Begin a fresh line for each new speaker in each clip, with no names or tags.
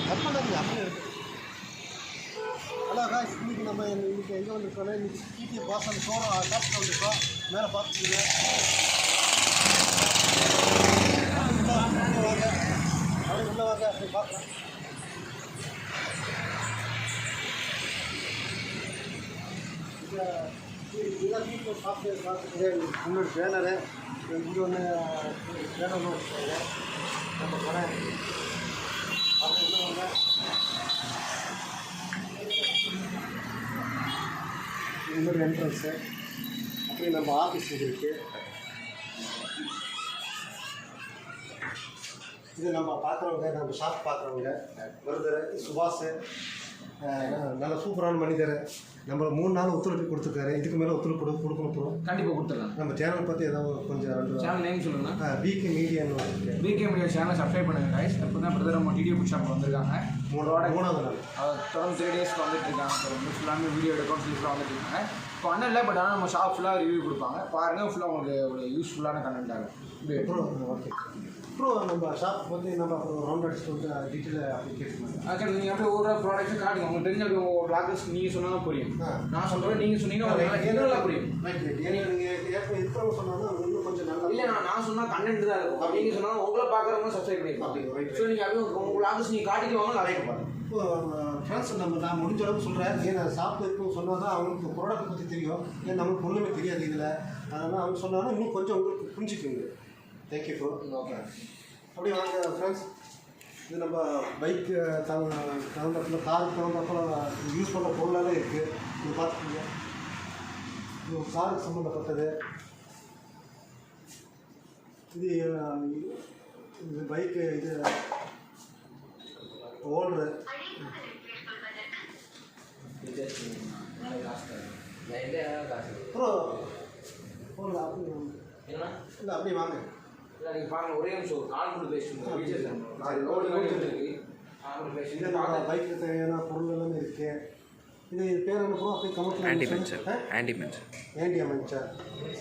Cut பண்ணாதீங்க, அப்படியே இருக்கு. ஹலோ காய்ஸ், இன்றைக்கி நம்ம இன்றைக்கி எங்கே வந்துருக்கோன்னா, இன்றைக்கி டிடிஎஃப் வாசன் ஷோரூம் ஷாப்க்கு வந்துருக்கோம். மேலே பார்த்துக்கோங்க. உள்ளே வாங்க அப்படி பார்க்கலாம். இதுதான் டிடிஎஃப் சாஃப்ட்வேர் பார்த்துட்டு முன்னாடி பேனரு இங்கே ஒன்று பேனர் வச்சுருக்காங்க. நம்ம கடை அப்படி இன்னும் இன்னொரு என்ட்ரன்ஸு, அப்படி நம்ம ஆஃபீஸ் இருக்குது. இது நம்ம பார்க்குறவங்க, நம்ம ஷாப் பார்க்குறவங்க வருதர் சுபாஷ், நல்ல சூப்பரான மனிதர். நம்ம 3 நாள் ஒத்துழைப்பு கொடுத்துருக்காரு. இதுக்கு மேலே ஒத்துழைப்பு கொடுக்கணும் போகிறோம். கண்டிப்பாக கொடுத்துடலாம். நம்ம சேனல் பற்றி ஏதாவது கொஞ்சம்
சேனல் நேம் சொல்லுங்கள்.
பிகே மீடியான்னு இருக்குது.
பிகே மீடியா சேனல் சப்ஸ்கிரைப் பண்ணுங்கள் கைஸ். இப்போ தான் பிரதர் நம்ம டிடிஎஃப் ஷாப் வந்திருக்காங்க.
3வது நாள்
தொடர்ந்து 3 டேஸ்க்கு வந்துட்டு இருக்காங்க. ரொம்ப ஃபுல்லாமே வீடியோ எடுக்கணும் ஃபுல்லாக வந்துட்டு இருக்காங்க. இப்போ அண்ணன் இல்லை, பட் ஆனால் நம்ம ஷாப் ஃபுல்லாக ரிவ்யூ கொடுப்பாங்க. பாருங்கள், ஃபுல்லாக உங்களுக்கு ஒரு யூஸ்ஃபுல்லான கண்டென்ட் ஆகும்.
ஓகே. அப்புறம் நம்ம ஷாப் வந்து நம்ம அப்புறம் ரவுண்ட் அடிச்சுட்டு டீட்டெயில் அப்ளிகேஷன்
சரி, நீங்கள் அப்படியே ஒவ்வொரு ப்ராடக்ட்ஸும் காட்டுங்க. உங்களுக்கு தெரிஞ்ச உங்கள் பிளாகர்ஸ் நீங்கள் சொன்னால் புரியும். நான் சொல்கிறேன், நீங்கள் சொன்னீங்கன்னா என்னெல்லாம் புரியும்.
நீங்கள் இருக்கிறவங்க சொன்னாலும் அது இன்னும் கொஞ்சம் நல்லா
இல்லை. நான் சொன்னால் கண்டென்ட் தான் இருக்கும். நீங்கள் சொன்னாலும் உங்களை பார்க்குறவங்க சப்ஸ்கிரைப் பண்ணிருக்கோம். ஸோ நீங்கள் அப்படியே உங்கள் பிளாகர்ஸ் நீங்கள் காட்டிட்டு வாங்க, நிறைய பாருங்க.
இப்போ ஃப்ரெண்ட்ஸ், நான் முடிஞ்ச அளவுக்கு சொல்கிறேன். ஏன்னா ஷாப் இருக்கும் சொன்னால் தான் அவங்களுக்கு ப்ராடக்ட் பற்றி தெரியும். ஏன்னா நமக்கு ஒன்றுமே தெரியாது இதில். அதனால் அவங்க சொன்னாலும் இன்னும் கொஞ்சம் உங்களுக்கு புரிஞ்சுக்குங்க. Thank you bro. ஓகே, அப்படி வாங்க ஃப்ரெண்ட்ஸ். இது நம்ம பைக்கு தகுந்தப்பில் காருக்கு தகுந்தப்பில் யூஸ் பண்ணுற பொருளாலே இருக்குது. இது பார்த்துக்கோங்க. இது காருக்கு சம்மந்தப்பட்டது. இது பைக்கு, இது ஓல்ட்ரு. அப்புறம் இல்லை அப்படியே வாங்க.
இல்லை, நீங்கள் பாருங்கள், ஒரே நிமிஷம் ஒரு கால் கொடுத்து பேசுங்க.
பைக்கு தேவையான பொருள் எல்லாமே இருக்குது. இது பேர் என்ன போகிறோம் அப்படியே கமெண்ட்
ஆண்டி மென்ச்சர்.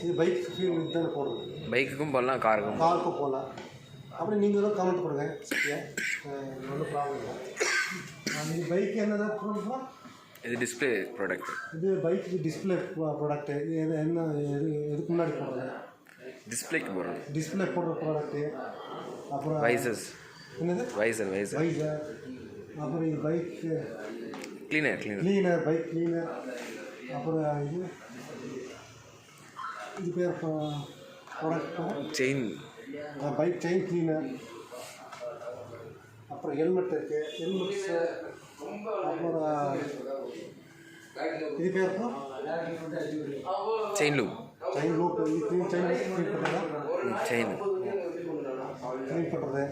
இது பைக் ஃபீல் தானே போடுறது.
பைக்குக்கும் போடலாம், காருக்கும்
போடலாம். அப்படி நீங்களும் கமெண்ட் கொடுங்க. ஒன்றும் ப்ராப்ளம் இல்லை. இது பைக் என்னதான் போடுறோம்.
இது டிஸ்பிளே ப்ராடக்ட்.
இது பைக்கு டிஸ்பிளே ப்ராடக்ட்டு. இது என்ன எதுக்கு முன்னாடி போடுறது?
டிஸ்பிளேக்கு போடுறது.
டிஸ்பிளே போடுற ப்ராடக்ட்டு. அப்புறம்
வைசர்ஸ்.
என்னது?
வைசர்.
அப்புறம் இது பைக்கு
கிளீனர்.
Bike cleaner. அப்புறம் இது பேர் product
chain.
Bike chain cleaner. அப்புறம் ஹெல்மெட் இருக்குது. ஹெல்மெட்ஸு. அப்புறம் இது பேர்
செயின் லூப்.
இது செயின் க்ளீன் பண்ணுறது.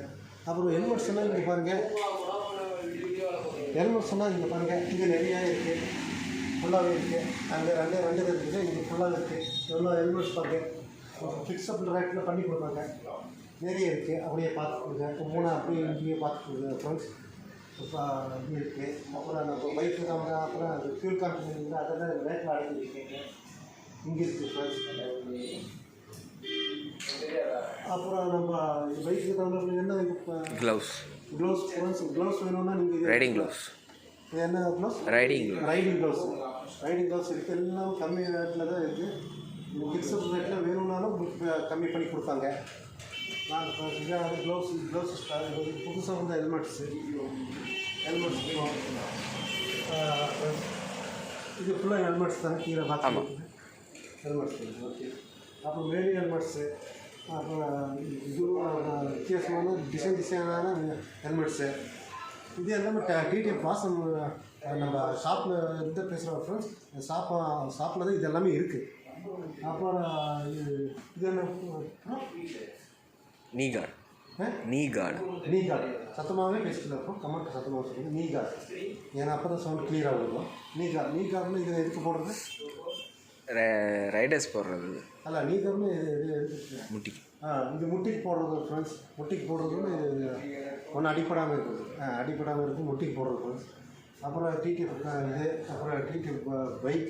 அப்புறம் ஹெல்மெட்ஸ்னால் இங்கே பாருங்கள். இங்கே பாருங்கள். இங்கே நிறையா இருக்குது. ஃபுல்லாகவே இருக்குது. அங்கே ரெண்டு இருக்குது. இங்கே ஃபுல்லாக இருக்குது. எவ்வளோ ஹெல்மெட்ஸ் பாருங்கள். ஃபிக்ஸபிள் ரேட்டில் பண்ணி கொடுப்பாங்க. நிறைய இருக்குது. அப்படியே பார்த்துக்கோங்க. இப்போ 3 அப்படியே இங்கேயே பார்த்துக்கோங்க ஃப்ரெண்ட்ஸ். இப்போ இது இருக்குது. அப்புறம் நம்ம பைக்கு தான். அப்புறம் அது ஃபியூல் கம்பெனி அதெல்லாம் ரேட்டில் அடைஞ்சிருக்கீங்க. இங்கே இருக்குது ஃப்ரெண்ட்ஸ். அப்புறம் நம்ம பைக்கு தகுந்த என்ன இப்போ க்ளவுஸ் ஃப்ரெண்ட்ஸ். க்ளவுஸ் வேணும்னா நீங்கள்
ரைடிங் க்ளவுஸ்.
என்ன க்ளவுஸ்? ரைடிங் க்ளவுஸ் இருக்குது. எல்லாம் கம்மி ரேட்டில் தான் இருக்குது. ஃபிக்ஸட் ரேட்டில் வேணும்னாலும் கம்மி பண்ணி கொடுப்பாங்க. நாங்கள் க்ளவுஸ் புதுசாக வந்து ஹெல்மெட்ஸ் இது ஃபுல்லாக ஹெல்மெட்ஸ் தானே கீழே பார்த்து ஹெல்மெட்ஸ். ஓகே. அப்புறம் மேடி ஹெல்மெட்ஸு. அப்புறம் இது வித்தியாசமான டிசைனான ஹெல்மெட்ஸு. இது எல்லாமே டிடிஎஃப் வாசன் நம்ம ஷாப்பில் இருந்து பேசுகிறோம் ஃப்ரெண்ட்ஸ். ஷாப்பில் தான் இது எல்லாமே இருக்குது. அப்புறம் இது என்ன நீ கார்டு சத்தமாகவே பேசிட்டு இருக்கோம். கமெண்ட் சத்தமாக சொல்லுங்கள். நீ கார்டு. ஏன்னா அப்போ தான் சவுண்ட் கிளியராக இருக்கும். நீ கார்டுன்னு இதை எதுக்கு போடுறது?
ரைடர்ஸ் போடுறது.
அல்ல, நீ கார்டுன்னு இது
முட்டிக்கு.
இது முட்டிக்கு போடுறது ஃப்ரெண்ட்ஸ். முட்டிக்கு போடுறதுன்னு ஒன்றும் அடிப்படாமல் இருக்குது. முட்டிக்கு போடுறது ஃப்ரெண்ட்ஸ். அப்புறம் டிடிஎஃப் இது. அப்புறம் டிடிஎஃப் பைக்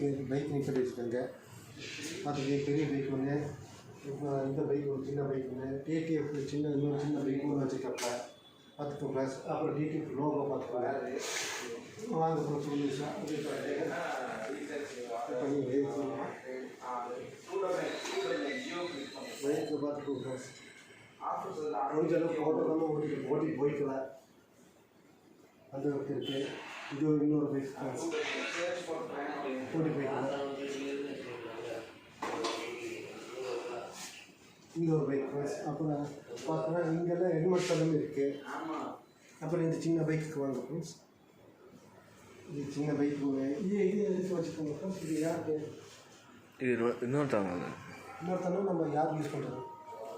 நிற்க வச்சுக்கோங்க. பார்த்துக்கு பெரிய பைக் ஒன்று. இப்போ இந்த பைக் ஒரு சின்ன பைக் ஒன்று. டிடிஎஃப் இன்னொரு சின்ன பைக் ஒன்று வச்சுக்கப்ப பார்த்துக்கோங்க ஃப்ரெண்ட்ஸ். அப்புறம் டிடிஎஃப் லோகோ பார்த்துக்கோங்க. வாங்க ஃப்ரெண்ட்ஸ் ஒரு நிமிஷம் பண்ணி பைக்கில் பார்த்துக்கோங்க ஃப்ரெண்ட்ஸ். முடிஞ்ச அளவுக்கு ஓட்டலாம் ஓட்டி போய்க்கல அந்த அளவுக்கு இருக்குது. இது ஒரு இன்னொரு பைக் ஃப்ரெண்ட்ஸ், ஓட்டி போய்க்கலாம். இந்த ஒரு பைக் ஃப்ரெண்ட்ஸ். அப்புறம் பார்த்தோன்னா இங்கெல்லாம் ஹெல்மெட் எல்லாமே இருக்குது. அப்புறம் இந்த சின்ன பைக்குக்கு வாங்க ஃப்ரெண்ட்ஸ். இது சின்ன பைக்கு இது எதுக்கு வச்சுக்கோங்க ஃப்ரெண்ட்ஸ். இது யாருக்கு
இது இன்னொருத்தவங்க
இன்னொருத்தனா நம்ம யாருக்கு யூஸ் பண்ணுறது?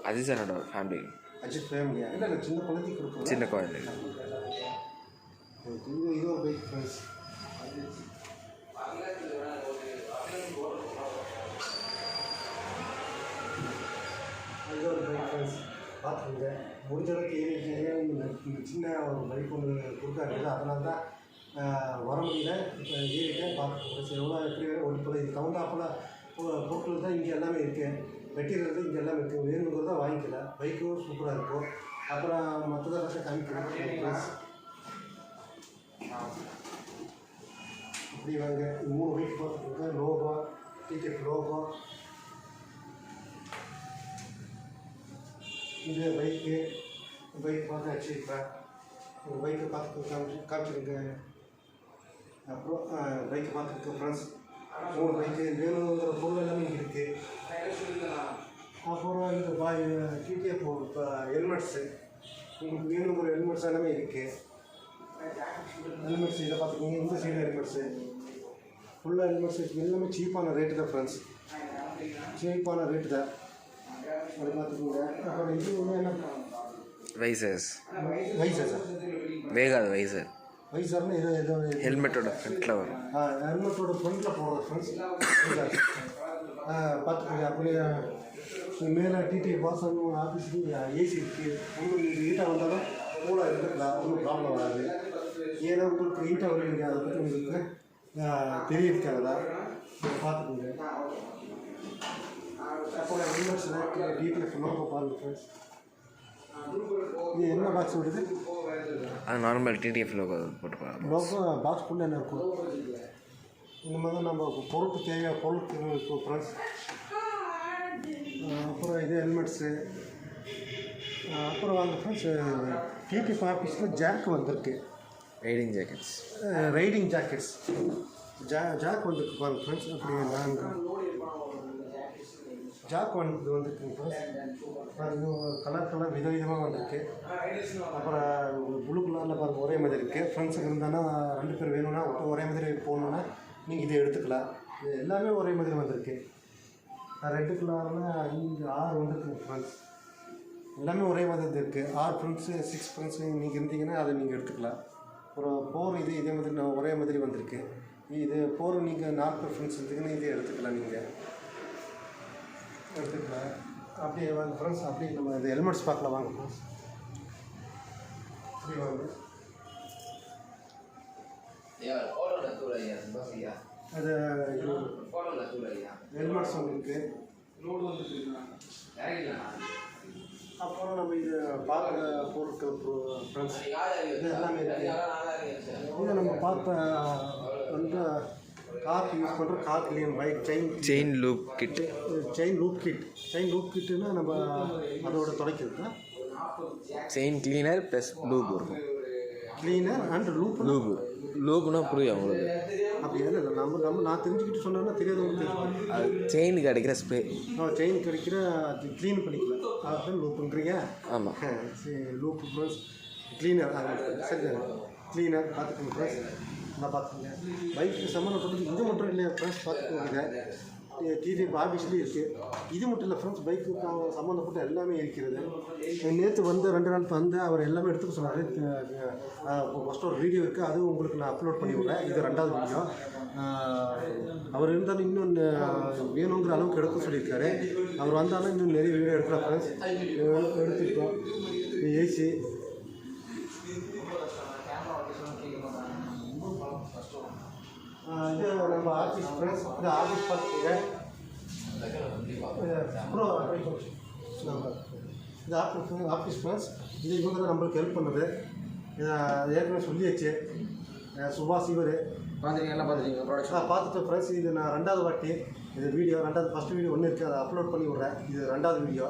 அஜித் சாரோட ஃபேமிலி.
அஜித் ஃபேமிலியா? இல்லை இல்லை, சின்ன குழந்தைக்கு கொடுக்கும்.
சின்ன குழந்தை.
இது ஒரு பைக் ஃப்ரெண்ட்ஸ். இது ஒரு பைக் ஃப்ரெண்ட்ஸ். பார்த்துக்கோங்க. முடிஞ்ச அளவுக்கு இந்த சின்ன ஒரு பைக் ஒன்று கொடுத்தாங்க. அதனால தான் வர முடியல. இப்போ ஏறிட்டேன். பார்த்துக்கோங்க. எவ்வளோ எப்படி ஓட்டி போல இது தகுந்தாப்பில் பொருட்கள் தான் இங்கே எல்லாமே இருக்குது. மெட்டீரியல் தான் இங்கே எல்லாமே இருக்குது. வேணுங்கிறது தான் வாங்கிக்கல. பைக்கும் சூப்பராக இருக்கும். அப்புறம் மற்றதெல்லாம் காமிக்கிறேன் ஃப்ரெண்ட்ஸ். இப்படி வாங்க. 3 பைக் பார்த்துக்கோங்க. Logo, TTF logo. இது பைக் பார்த்து வச்சுருக்கேன். உங்கள் பைக்கை பார்த்து காமிச்சிருங்க. அப்புறம் பைக்கை பார்த்துருக்கேன் ஃப்ரெண்ட்ஸ். 3 பைக்கு வேணுங்கிற பொருள் எல்லாமே இங்கே இருக்குது. அப்புறம் இந்த டிடிஎஃப் இப்போ ஹெல்மெட்ஸு, உங்களுக்கு வேணுங்கிற ஹெல்மெட்ஸ் எல்லாமே இருக்குது. ஹெல்மெட்ஸ் இதை பார்த்துக்கோங்க. இந்த சைடு ஹெல்மெட்ஸு ஃபுல்லாக ஹெல்மெட்ஸ் எல்லாமே சீப்பான ரேட்டு தான் ஃப்ரெண்ட்ஸ். சீப்பான ரேட்டு தான். அது பார்த்துக்கோங்க. அப்புறம் இது ஒன்று என்ன
வைசர்ஸ்.
வைசர் சார்
வேகாது வைசர்.
வைசர்னு இது
ஹெல்மெட்டோட ஃப்ரண்ட்டில் வரும்.
ஹெல்மெட்டோட ஃப்ரண்ட்டில் போடுறது ஃப்ரெண்ட்ஸ். பார்த்துக்கோங்க. அப்படியே மேலே டிடிஎஃப் வாசன் ஆஃபீஸுக்கு ஏசி இருக்குது. உங்களுக்கு ஹீட்டாக வந்தாலும் கூலாக இருந்துக்கலாம். ஒன்றும் ப்ராப்ளம் வராது. ஏன்னா உங்களுக்கு ஹீட்டாக வருவீங்க. அதை பற்றி உங்களுக்கு தெரியிருக்காதா பார்த்துக்கோங்க. அப்புறம் ஹெல்மெட்ஸில் டிடிஎஃப் லோகோ பாருங்கள் ஃப்ரெண்ட்ஸ். இது என்ன பாக்ஸ் விடுது?
அது நார்மல் டிடிஎஃப் லோகோ போட்டுக்கலாம்.
லோகோ பாக்ஸ் ஃபுல்லாக என்ன இருக்கும்? இந்த மாதிரி தான் நம்ம பொருளுக்கு தேவையான பொருளுக்கு இருக்கும் ஃப்ரெண்ட்ஸ். அப்புறம் இது ஹெல்மெட்ஸு. அப்புறம் வாங்க ஃப்ரெண்ட்ஸ், டிடிஎஃப் ஆஃபீஸில் ஜாக் வந்திருக்கு.
Riding jackets.
ரைடிங் ஜாக்கெட்ஸ் ஜாக் வந்திருக்கு பாருங்கள் ஃப்ரெண்ட்ஸ். அப்படி நாங்கள் ஜாக் வந்துருக்குங்க ஃப்ரெண்ட்ஸ். கலர் விதவிதமாக வந்திருக்கு. அப்புறம் ப்ளூ கலரில் பாருங்கள் ஒரே மாதிரி இருக்குது. ஃப்ரெண்ட்ஸுக்கு இருந்தானா 2 பேர் வேணும்னா ஒரே மாதிரி போகணுன்னா நீங்கள் இதை எடுத்துக்கலாம். இது எல்லாமே ஒரே மாதிரி வந்திருக்கு. ரெட்டு கலரில் 6 வந்துருக்குங்க ஃப்ரெண்ட்ஸ். எல்லாமே ஒரே மாதிரி இருக்குது. 6 ஃப்ரெண்ட்ஸு 6 ஃப்ரெண்ட்ஸு நீங்கள் இருந்தீங்கன்னா அதை நீங்கள் எடுத்துக்கலாம். அப்புறம் 4 இதே மாதிரி ஒரே மாதிரி வந்திருக்கு. இது 4 நீங்கள் 4 ஃப்ரெண்ட்ஸ் இருந்தீங்கன்னா இதை எடுத்துக்கலாம். நீங்கள் எடுத்துக்கலாம். அப்படியே வாங்க ஃப்ரெண்ட்ஸ். அப்படியே நம்ம இந்த ஹெல்மெட்ஸ் பார்க்கலாம் வாங்க ஃப்ரெண்ட்ஸ். அப்படி வாங்க. அது ஹெல்மெட்ஸ் வந்துருக்கு. அப்புறம் நம்ம இது பார்க்குற பொருட்கள் ஃப்ரெண்ட்ஸ் இது எல்லாமே இருக்குது. இது நம்ம பார்த்த வந்து காருக்கு யூஸ் பண்ணுற car clean bike
chain lube kit.
Chain lube கிட்டுன்னா நம்ம அதோட துடைக்கிறது தான்
செயின் கிளீனர் ப்ளஸ் லூப் இருக்கும்.
கிளீனர் அண்ட்
லூப்னா புரியும் அவங்களுக்கு.
அப்படி இல்லை நான் தெரிஞ்சுக்கிட்டு சொன்னேன்னா தெரியாதவங்களுக்கு
அது செயின் கிடைக்கிற ஸ்ப்ரே.
செயின் கிடைக்கிற அது க்ளீன் பண்ணிக்கலாம். அதுதான் லூப்புன்றீங்க.
ஆமாம்.
சரி, லூப் ப்ளஸ் கிளீனர். சரி, கிளீனர் பார்த்துக்கோங்க ஃப்ரெண்ட்ஸ். நான் பார்த்துக்கோங்க. பைக்கு சம்மந்தப்பட்டது இது மட்டும் இல்லையா ஃப்ரெண்ட்ஸ்? பார்த்துக்கோங்க. டிடிஎஃப் ஆஃபீஸ்லேயும் இருக்குது. இது மட்டும் இல்லை ஃப்ரெண்ட்ஸ், பைக்குக்கு சம்மந்தப்பட்ட எல்லாமே இருக்கிறது. நேற்று வந்து 2 நாள் வந்து அவர் எல்லாமே எடுத்துக்க சொன்னார். ஃபஸ்ட்டு ஒரு வீடியோ இருக்குது, அது உங்களுக்கு நான் அப்லோட் பண்ணி விட்றேன். இது 2வது வீடியோ. அவர் இருந்தாலும் இன்னும் வேணுங்கிற அளவுக்கு எடுக்க சொல்லியிருக்காரு. அவர் வந்தாலும் இன்னும் நிறைய வீடியோ எடுக்கலாம் ஃப்ரெண்ட்ஸ். எடுத்துக்கிட்டோம். ஏசி இது நம்ம ஆஃபீஸ் ஃப்ரெண்ட்ஸ். இது ஆஃபீஸ் பார்த்துக்கோங்க. இது ஆஃபீஸ் ஃப்ரெண்ட்ஸ். இது இவங்க தான் நம்மளுக்கு ஹெல்ப் பண்ணுது. ஏற்கனவே சொல்லியாச்சு. சுபாஷ் இவர்
பார்த்துருக்கீங்க, எல்லாம் பார்த்துருக்கீங்க ப்ராடக்ட்.
பார்த்துட்டு ஃப்ரெண்ட்ஸ், இது நான் 2வது வாட்டி இது வீடியோ. ஃபஸ்ட் வீடியோ ஒன்று இருக்குது, அதை அப்லோட் பண்ணி விட்றேன். இது 2வது வீடியோ.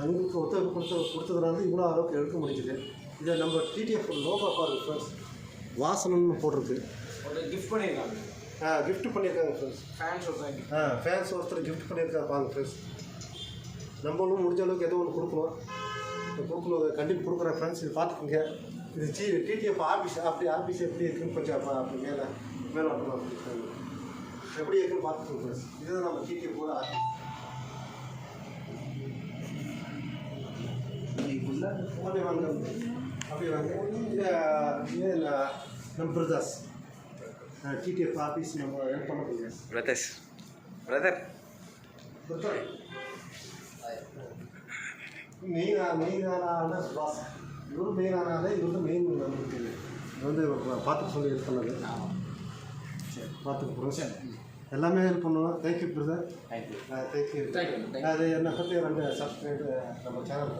இவங்களுக்கு ஒத்துழைப்பு கொடுத்ததுனால இவ்வளோ அளவுக்கு எடுக்க முடிஞ்சுது. இதை நம்ம டிடிஎஃப் லோகோ பாருங்க ஃப்ரெண்ட்ஸ், வாசனம்னு போட்டிருக்கு.
ஒரு கிஃப்ட் பண்ணியிருக்காங்க.
கிஃப்ட் பண்ணியிருக்காங்க ஃப்ரெண்ட்ஸ்.
ஃபேன்ஸ்
ஒருத்தர் கிஃப்ட் பண்ணியிருக்காங்க பாருங்க ஃப்ரெண்ட்ஸ். நம்மளும் முடிஞ்ச அளவுக்கு ஏதோ ஒன்று கொடுக்கணும். கண்டிப்பாக கொடுக்குறேன் ஃப்ரெண்ட்ஸ். இது பார்த்துக்கோங்க. இது டிடிஎஃப் ஆஃபீஸ் ஆஃபீஸ் எப்படி இருக்குன்னு கொஞ்சம் அப்படி மேலே வரணும். எப்படி இருக்குன்னு பார்த்துக்கோங்க ஃப்ரெண்ட்ஸ். இதுதான் நம்ம டிடிஎஃப் கூட ஆஃபீஸ். அப்படி வாங்க. இது நம்ம பிரதர்ஸ் டிடிஎஃப் ஆஃபீஸ் நம்ம ஹெல்ப் பண்ண முடியும்.
பிரதர்
மெயினான சுபாஷ். இவரு மெயினானாலே இது வந்து மெயின் நம்மளுக்கு இது வந்து பார்த்துக்க சொல்லி ஹெல்ப் பண்ணது. சரி, பார்த்துக்க ப்ரொஃபஷன் எல்லாமே ஹெல்ப் பண்ணுவோம். Thank you brother. தேங்க்யூ. அது என்னை பற்றி 2 சப்ஸ்கிரைப் நம்ம சேனல்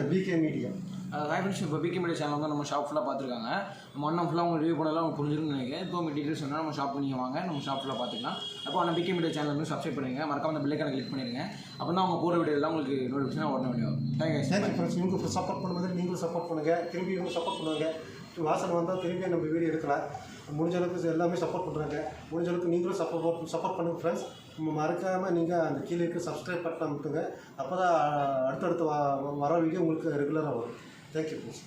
பிகே மீடியா.
ஃப்ரெண்ட்ஸ், இப்போ பிகே மீடியா சேனல் வந்து நம்ம ஷாப் ஃபுல்லாக பார்த்துருக்காங்க. நம்ம அண்ணன் ஃபுல்லாக உங்களுக்கு ரிவ்யூ பண்ணலாம் உங்களுக்கு புரிஞ்சிருக்குன்னு நினைக்கிறேன். இப்போ உங்கள் டீட்டெயில்ஸ் சொன்னால் நம்ம ஷாப் நீங்கள் வாங்க, நம்ம ஷாப் ஃபுல்லாக பார்த்துக்கலாம். அப்போ அந்த பிகே மீடியா சேனல் வந்து சப்ஸ்கிரைப் பண்ணுங்கள், மறக்காம அந்த பெல்லைக்கான கிளிக் பண்ணிடுங்க. அப்போ தான் அவங்க போகிற வீடியோலாம் உங்களுக்கு நோட்டிஃபிகேஷன் உடனே வரும். Thank you
friends. இவங்க சப்போர்ட் பண்ணும்போது நீங்களும் சப்போர்ட் பண்ணுங்கள். திரும்பி இவங்க சப்போர்ட் பண்ணுவாங்க. வாசனை வந்தால் திரும்பி நம்ம வீடியோ எடுக்கலாம். முடிஞ்ச அளவுக்கு எல்லாமே சப்போர்ட் பண்ணுறாங்க. முடிஞ்ச அளவுக்கு நீங்களும் சப்போர்ட் பண்ணுங்கள் ஃப்ரெண்ட்ஸ். மறக்காமல் நீங்கள் அந்த கீழே இருக்க சப்ஸ்கிரைப் பட்டன் அமுத்துங்க. அப்போ தான் அடுத்தடுத்து வர வீடியோ உங்களுக்கு ரெகுலராக வரும். Thank you friends.